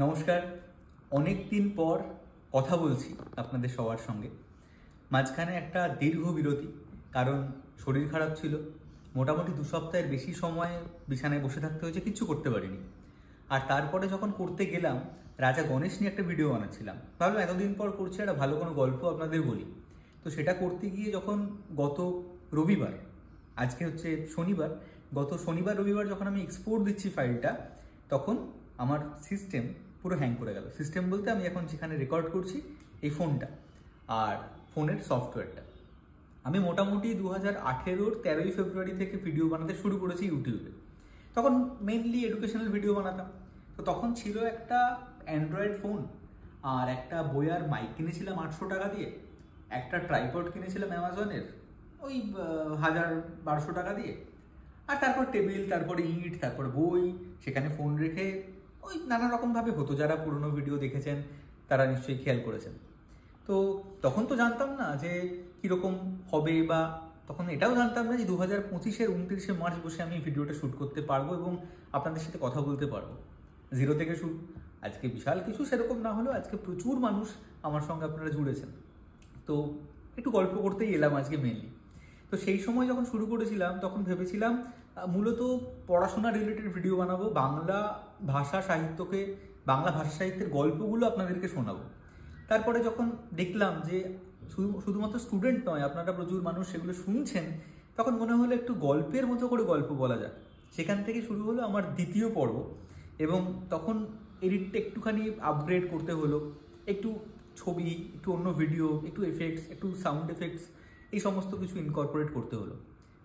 নমস্কার। অনেক দিন পর কথা বলছি আপনাদের সবার সঙ্গে। মাঝখানে একটা দীর্ঘ বিরতি, কারণ শরীর খারাপ ছিল। মোটামুটি 2 সপ্তাহের বেশি সময় বিছানায় বসে থাকতে হয়েছে, কিচ্ছু করতে পারিনি। আর তারপরে যখন করতে গেলাম, রাজা গণেশ নিয়ে একটা ভিডিও বানাচ্ছিলাম। ভাবলাম এতদিন পর করছি, একটা ভালো কোনো গল্প আপনাদের বলি। তো সেটা করতে গিয়ে যখন গত রবিবার, আজকে হচ্ছে শনিবার, গত শনিবার রবিবার যখন আমি এক্সপোর্ট দিচ্ছি ফাইলটা, তখন আমার সিস্টেম পুরো হ্যাং করে গেল। সিস্টেম বলতে আমি এখন যেখানে রেকর্ড করছি এই ফোনটা আর ফোনের সফটওয়্যারটা। আমি মোটামুটি 2018-র 13ই ফেব্রুয়ারি থেকে ভিডিও বানাতে শুরু করেছি ইউটিউবে। তখন মেইনলি এডুকেশনাল ভিডিও বানাতাম। তো তখন ছিল একটা অ্যান্ড্রয়েড ফোন, আর একটা বয়ার মাইক কিনেছিলাম 800 টাকা দিয়ে, একটা ট্রাইপড কিনেছিলাম অ্যামাজনের ওই 1000-1200 টাকা দিয়ে, আর তারপর টেবিল, তারপরে ইট, তারপর বই, সেখানে ফোন রেখে ওই নানা রকমভাবে হতো। যারা পুরনো ভিডিও দেখেছেন তারা নিশ্চয়ই খেয়াল করেছেন। তো তখন তো জানতাম না যে কীরকম হবে, বা তখন এটাও জানতাম না যে 2025-এর 29শে মার্চ বসে আমি ভিডিওটা শ্যুট করতে পারবো এবং আপনাদের সাথে কথা বলতে পারবো। জিরো থেকে শুরু। আজকে বিশাল কিছু সেরকম না হলেও আজকে প্রচুর মানুষ আমার সঙ্গে আপনারা জুড়েছেন। তো একটু গল্প করতেই এলাম আজকে মেনলি। তো সেই সময় যখন শুরু করেছিলাম তখন ভেবেছিলাম মূলত পড়াশোনা রিলেটেড ভিডিও বানাবো, বাংলা ভাষা সাহিত্যের গল্পগুলো আপনাদেরকে শোনাবো। তারপরে যখন দেখলাম যে শুধুমাত্র স্টুডেন্ট নয়, আপনারা প্রচুর মানুষ সেগুলো শুনছেন, তখন মনে হলো একটু গল্পের মতো করে গল্প বলা যাক। সেখান থেকে শুরু হলো আমার দ্বিতীয় পর্ব। এবং তখন এডিটটা একটুখানি আপগ্রেড করতে হলো, একটু ছবি, একটু অন্য ভিডিও, একটু এফেক্টস, একটু সাউন্ড এফেক্টস, এই সমস্ত কিছু ইনকর্পোরেট করতে হলো।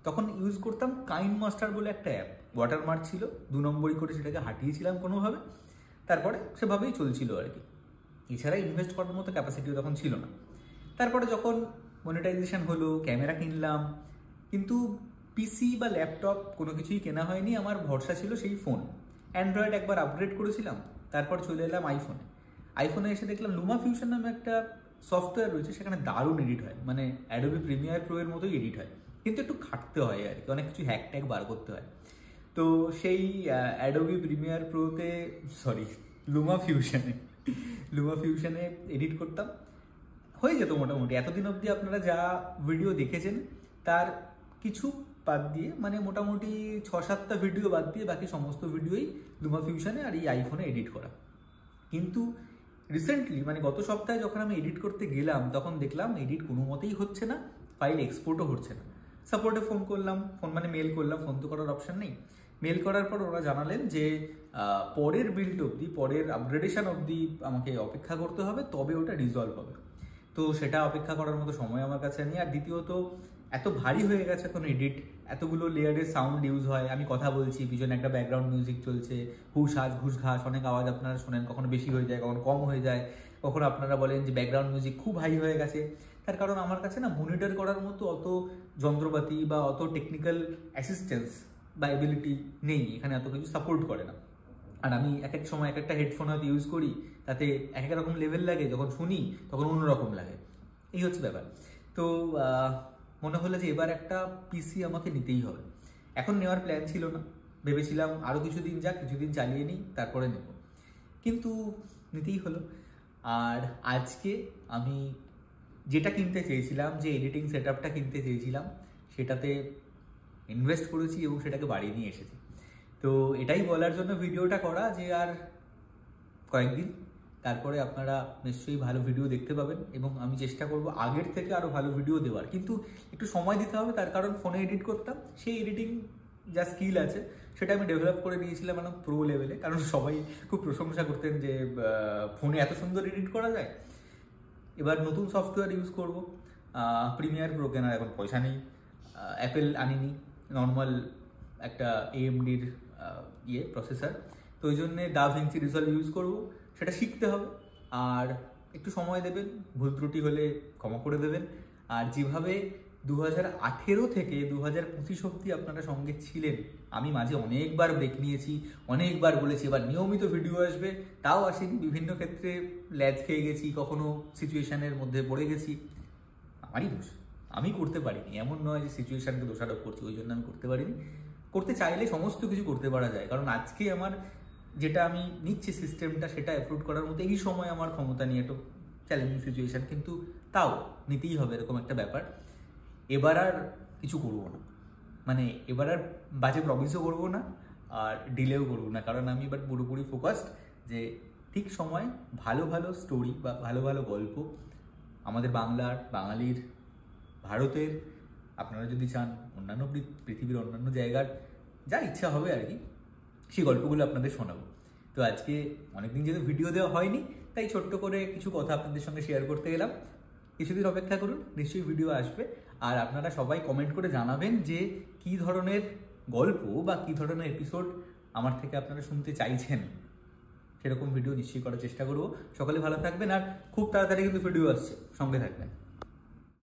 তখন ইউজ করতাম কাইনমাস্টার বলে একটা অ্যাপ। ওয়াটারমার্ক ছিল, 2 নম্বরই করে সেটাকে হাঁটিয়েছিলাম কোনোভাবে, তারপরে সেভাবেই চলছিল আর কি। এছাড়া ইনভেস্ট করার মতো ক্যাপাসিটিও তখন ছিল না। তারপরে যখন মনিটাইজেশন হলো, ক্যামেরা কিনলাম, কিন্তু পিসি বা ল্যাপটপ কোনো কিছুই কেনা হয়নি। আমার ভরসা ছিল সেই ফোন। অ্যান্ড্রয়েড একবার আপগ্রেড করেছিলাম, তারপর চলে এলাম আইফোনে এসে দেখলাম লুমা ফিউশন নামে একটা সফটওয়্যার রয়েছে, সেখানে দারুণ এডিট হয়, মানে অ্যাডোবি প্রিমিয়ার প্রো এর মতোই এডিট হয়, কিন্তু একটু খাটতে হয় আর কি, অনেক কিছু হ্যাক বার করতে হয়। তো সেই অ্যাডোবি প্রিমিয়ার প্রোতে, লুমা ফিউশনে এডিট করতাম, হয়ে যেত মোটামুটি। এতদিন অবধি আপনারা যা ভিডিও দেখেছেন তার কিছু বাদ দিয়ে, মানে মোটামুটি 6-7টা ভিডিও বাদ দিয়ে বাকি সমস্ত ভিডিওই লুমা ফিউশনে আর এই আইফোনে এডিট করা। কিন্তু রিসেন্টলি, মানে গত সপ্তাহে যখন আমি এডিট করতে গেলাম, তখন দেখলাম এডিট কোনো মতেই হচ্ছে না, ফাইল এক্সপোর্টও হচ্ছে না। সাপোর্টে ফোন করলাম, মেল করলাম, ফোন তো করার অপশান নেই। মেল করার পর ওরা জানালেন যে পরের বিল্ড অবধি, পরের আপগ্রেডেশন অবধি আমাকে অপেক্ষা করতে হবে, তবে ওটা রিজলভ হবে। তো সেটা অপেক্ষা করার মতো সময় আমার কাছে নেই। আর দ্বিতীয়ত এত ভারী হয়ে গেছে এখন এডিট, এতগুলো লেয়ারের সাউন্ড ইউজ হয়, আমি কথা বলছি, পিছনে একটা ব্যাকগ্রাউন্ড মিউজিক চলছে, হুশহাস ঘুষঘাস, অনেক আওয়াজ আপনারা শোনেন, কখনো বেশি হয়ে যায়, কখনো কম হয়ে যায়, কখনো আপনারা বলেন যে ব্যাকগ্রাউন্ড মিউজিক খুব হাই হয়ে গেছে। তার কারণ আমার কাছে না মনিটর করার মতো অত যন্ত্রপাতি বা অত টেকনিক্যাল অ্যাসিস্ট্যান্স বা এবিলিটি নেই, এখানে এত কিছু সাপোর্ট করে না। আর আমি এক এক সময় এক একটা হেডফোন হয়তো ইউজ করি, তাতে এক এক রকম লেভেল লাগে, যখন শুনি তখন অন্যরকম লাগে। এই হচ্ছে ব্যাপার। তো মনে হলো যে এবার একটা পিসি আমাকে নিতেই হবে। এখন নেওয়ার প্ল্যান ছিল না, ভেবেছিলাম আরও কিছুদিন চালিয়ে নিই, তারপরে নেব, কিন্তু নিতেই হলো। আর আজকে আমি যেটা কিনতে চেয়েছিলাম, যে এডিটিং সেট আপটা কিনতে চেয়েছিলাম, সেটাতে ইনভেস্ট করেছি এবং সেটাকে বাড়িয়ে নিয়ে এসেছি। তো এটাই বলার জন্য ভিডিওটা করা যে আর কয়েকদিন, তারপরে আপনারা নিশ্চয়ই ভালো ভিডিও দেখতে পাবেন এবং আমি চেষ্টা করব আগের থেকে আরও ভালো ভিডিও দেওয়ার। কিন্তু একটু সময় দিতে হবে, তার কারণ ফোনে এডিট করতাম, সেই এডিটিং যা স্কিল আছে সেটা আমি ডেভেলপ করে নিয়েছিলাম মানে প্রো লেভেলে, কারণ সবাই খুব প্রশংসা করতেন যে ফোনে এত সুন্দর এডিট করা যায়। এবার নতুন সফটওয়্যার ইউজ করব, প্রিমিয়ার প্রো কেনার এখন পয়সা নেই, অ্যাপেল আনিনি, নর্মাল একটা AMDর প্রসেসর, তো ওই জন্যে DaVinci Resolve ইউজ করব। সেটা শিখতে হবে, আর একটু সময় দেবেন, ভুল ত্রুটি হলে ক্ষমা করে দেবেন। আর যেভাবে 2018 থেকে 2025 অবধি আপনারা সঙ্গে ছিলেন, আমি মাঝে অনেকবার ব্রেক নিয়েছি, অনেকবার বলেছি এবার নিয়মিত ভিডিও আসবে, তাও আসেনি। বিভিন্ন ক্ষেত্রে ল্যাজ খেয়ে গেছি, কখনো সিচুয়েশানের মধ্যে পড়ে গেছি, আমারই দোষ, আমি করতে পারিনি। এমন নয় যে সিচুয়েশানকে দোষারোপ করছি, ওই জন্য আমি করতে পারিনি। করতে চাইলে সমস্ত কিছু করতে পারা যায়, কারণ আজকে আমার যেটা আমি নিচ্ছি সিস্টেমটা, সেটা অ্যাফোর্ড করার মতো এই সময় আমার ক্ষমতা নিয়ে একটু চ্যালেঞ্জিং সিচুয়েশান, কিন্তু তাও নিতেই হবে এরকম একটা ব্যাপার। এবার আর কিছু করবো না, মানে এবার আর বাজে প্রমিসও করবো না আর ডিলেও করবো না, কারণ আমি এবার পুরোপুরি ফোকাসড যে ঠিক সময় ভালো ভালো স্টোরি বা ভালো ভালো গল্প আমাদের বাংলার, বাঙালির, ভারতের, আপনারা যদি চান অন্যান্য পৃথিবীর অন্যান্য জায়গার, যা ইচ্ছা হবে আর কি, সেই গল্পগুলো আপনাদের শোনাবো। তো আজকে অনেকদিন যেহেতু ভিডিও দেওয়া হয়নি, তাই ছোট্ট করে কিছু কথা আপনাদের সঙ্গে শেয়ার করতে গেলাম। কিছুদিন অপেক্ষা করুন, নিশ্চয়ই ভিডিও আসবে। আর আপনারা সবাই কমেন্ট করে জানাবেন যে কী ধরনের গল্প বা কী ধরনের এপিসোড আমার থেকে আপনারা শুনতে চাইছেন, সেরকম ভিডিও নিশ্চয়ই করার চেষ্টা করবো। সকলে ভালো থাকবেন, আর খুব তাড়াতাড়ি কিন্তু ভিডিও আসছে, সঙ্গে থাকবেন।